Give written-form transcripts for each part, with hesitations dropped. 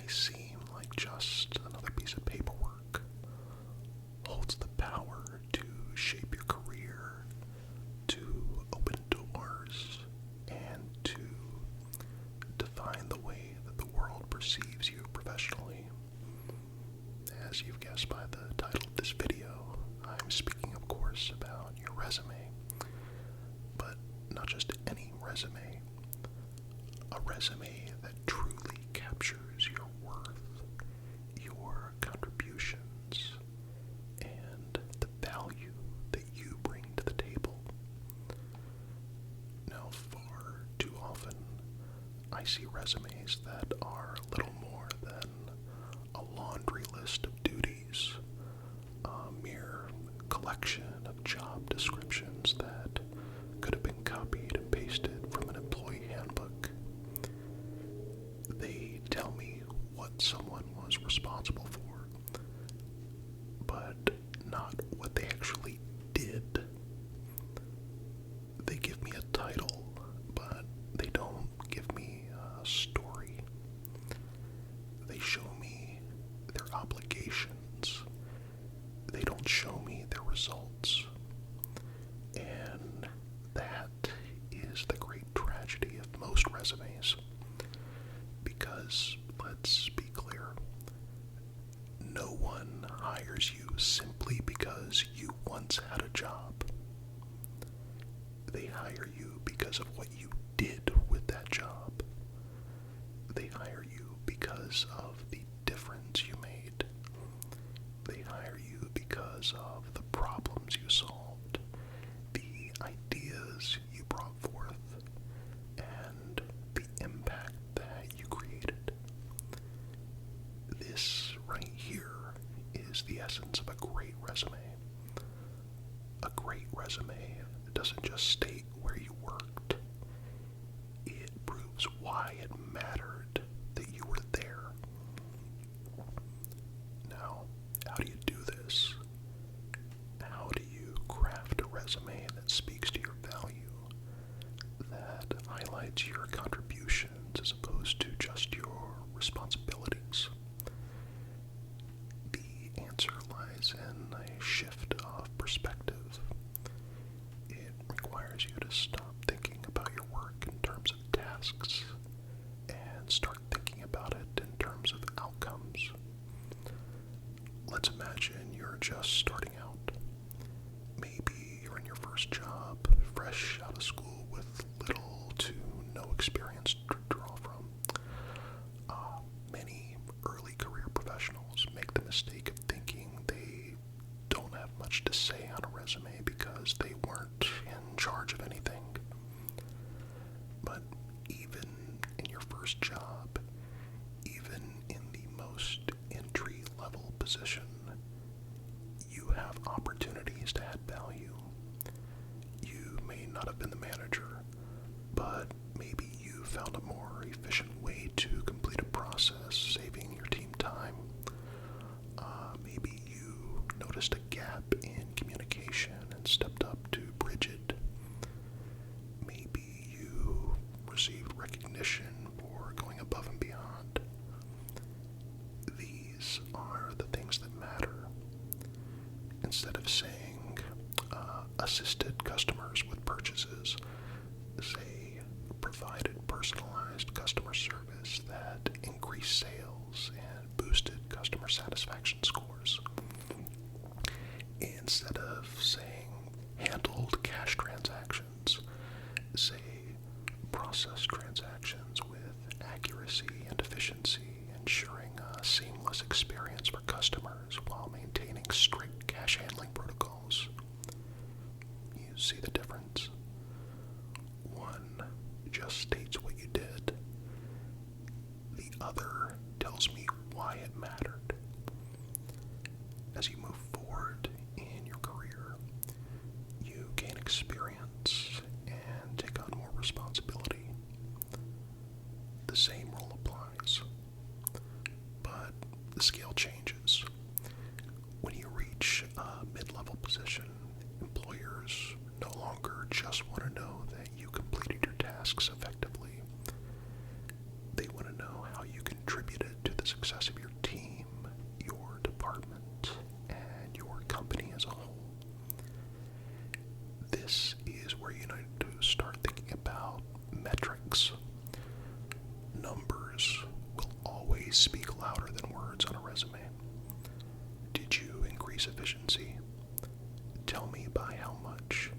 seem like just another piece of paperwork, holds the power to shape your career, to open doors, and to define the way that the world perceives you professionally. As you've guessed by the title of this video, I'm speaking, of course, about your resume. But not just any resume. A resume that truly captures your worth, your contributions, and the value that you bring to the table. Now, far too often, I see resumes that are little more than a laundry list of duties, a mere collection of job descriptions that could have been copied and pasted from an employee handbook. They tell me what someone was responsible for, but not what they actually did. They give me a title, but they don't give me a story. They show me their obligations. They don't show me their results. And that is the great tragedy of most resumes. Because, let's be clear, no one hires you simply because you once had a job. They hire you because of what you did with that job. They hire you because of the difference you made. They hire you because of the problems you solved, the ideas you brought forth, and the impact that you created. This right here is the essence of a great resume. A great resume doesn't just state where you worked. It proves why it mattered that you were there. Now, how do you do this? How do you craft a resume that speaks to your value, that highlights your contributions as opposed to just your responsibilities? The answer lies in a shift of perspective. It requires you to stop thinking about your work in terms of tasks and start thinking about it in terms of outcomes. Let's imagine you're just starting out. Maybe you're in your first job, fresh out of school with little to no experience to draw from. Many early career professionals make the mistake of thinking they don't have much to say on a resume because they weren't in charge of anything. But even in your first job, even in the most entry-level position, you have opportunities to add value. You may not have been the manager, but maybe you found a more efficient way to complete a process, saving your team time. Maybe you noticed a gap in communication and stepped up to bridge it. Maybe you received recognition for going above and beyond. These are the things that matter. Instead of saying assisted customers with purchases, say provided personalized customer service that increased sales and boosted customer satisfaction scores. Instead of saying handled cash transactions, say processed transactions with accuracy and efficiency, ensuring a seamless experience for customers while maintaining strict cash handling protocols. You see the difference? One just states what you did. The other tells me why it mattered. As you move forward in your career, you gain experience and take on more responsibility. The same role applies, but the scale changes. When you reach a mid-level position, employers no longer just want to know that you completed your tasks effectively. They want to know how you contributed to the success of your team, your department, and your company as a whole. This is where you need to start thinking about metrics. Numbers will always speak louder than words on a resume. Did you increase efficiency? Tell me by how much.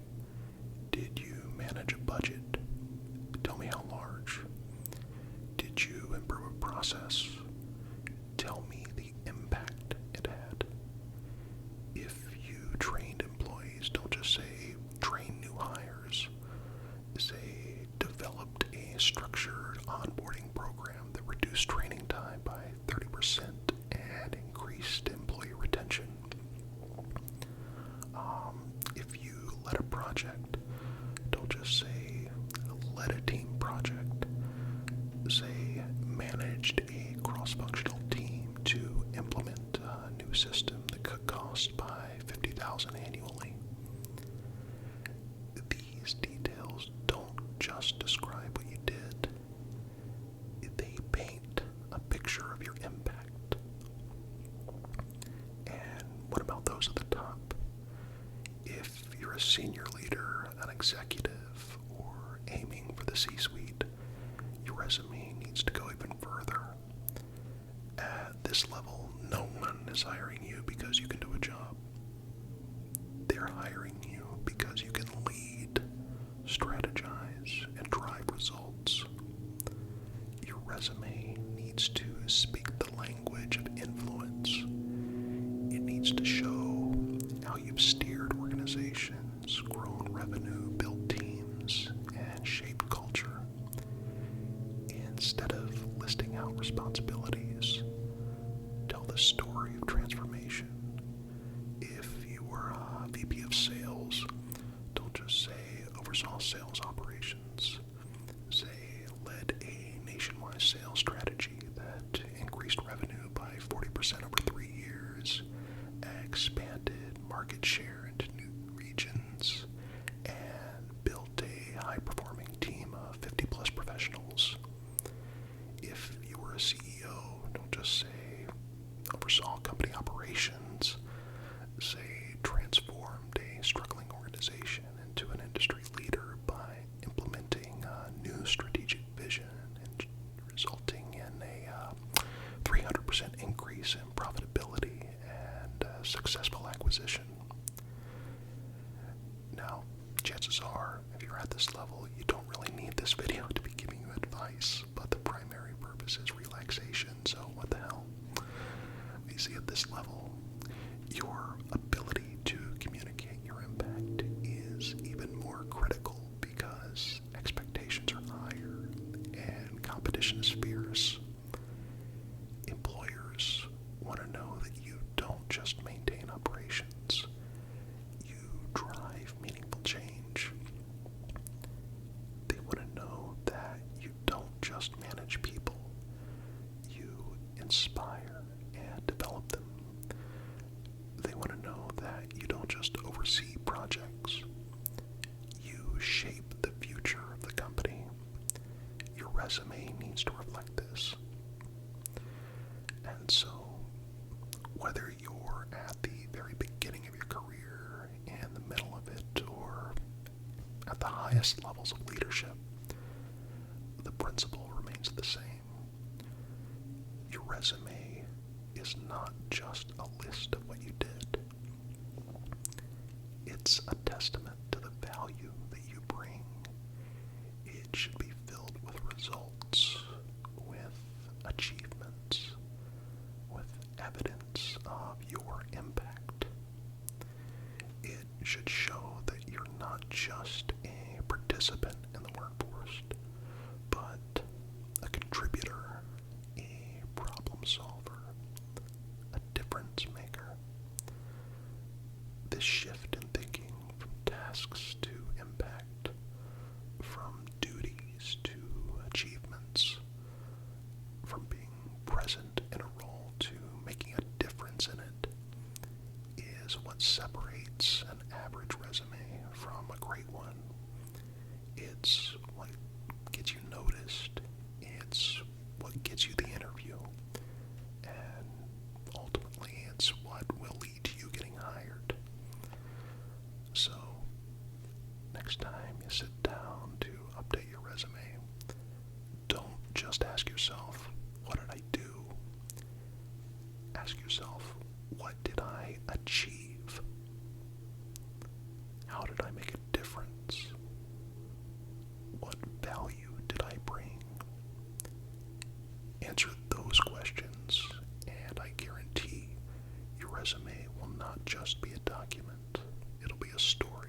Did you manage a budget? Tell me how large. Did you improve a process? Tell me the impact it had. If you trained employees, don't just say train new hires. Say developed a structured onboarding program that reduced training time by 30% and increased employee retention. If you led a project, don't just say led a team project. Say managed a cross-functional team to implement a new system that could cost by $50,000 annually. These details don't just describe what you did. They paint a picture of your impact. And what about those at the top? If you're a senior leader, an executive, or aiming for the C-suite, your resume needs to go even further. At this level, no one is hiring you because you can do a job. They're hiring you because you can lead, strategize, and drive results. Your resume needs to speak the language of influence. It needs to show how you've steered organizations, grown revenue, built teams, and shaped culture. Instead of listing out responsibilities, tell the story of transformation. If you were a VP of sales, don't just say oversaw sales operations. Say led a nationwide sales strategy that increased revenue by 40% over 3 years, expanded market share into new regions, and built a high-performing team of 50-plus professionals. If you were a CEO, don't just say oversaw company operations. Say transformed a struggling organization into an industry leader by implementing a new strategic vision and resulting in a 300% increase in profitability and successful acquisition. Now, chances are, if you're at this level, you don't really need this video to be giving you advice, but the primary purpose is relaxation, so what the hell? You see, at this level, your ability to communicate your impact is even more critical because expectations are higher and competition is fierce. Employers want to know that you don't just maintain operations, you drive meaningful change. They want to know that you don't just manage people, you inspire and develop them. They want to know that you don't just oversee projects, you shape the future of the company. Your resume needs to reflect this. And so, whether you're at the very beginning of your career, in the middle of it, or at the highest levels of leadership, the principle remains the same. Your resume is not just a list of what you did. It's a testament to the value that you bring. It should be filled with results, with achievements, with evidence of your impact. It should show that you're not just a participant in the workforce, but a contributor, a problem solver, a difference maker. This shift in thinking from tasks to impact, from duties to achievements, from being present in a role to making a difference in it, is what separates an average resume from a great one. It's what gets you noticed. It's what gets you the interview. answer those questions, and I guarantee your resume will not just be a document, it'll be a story.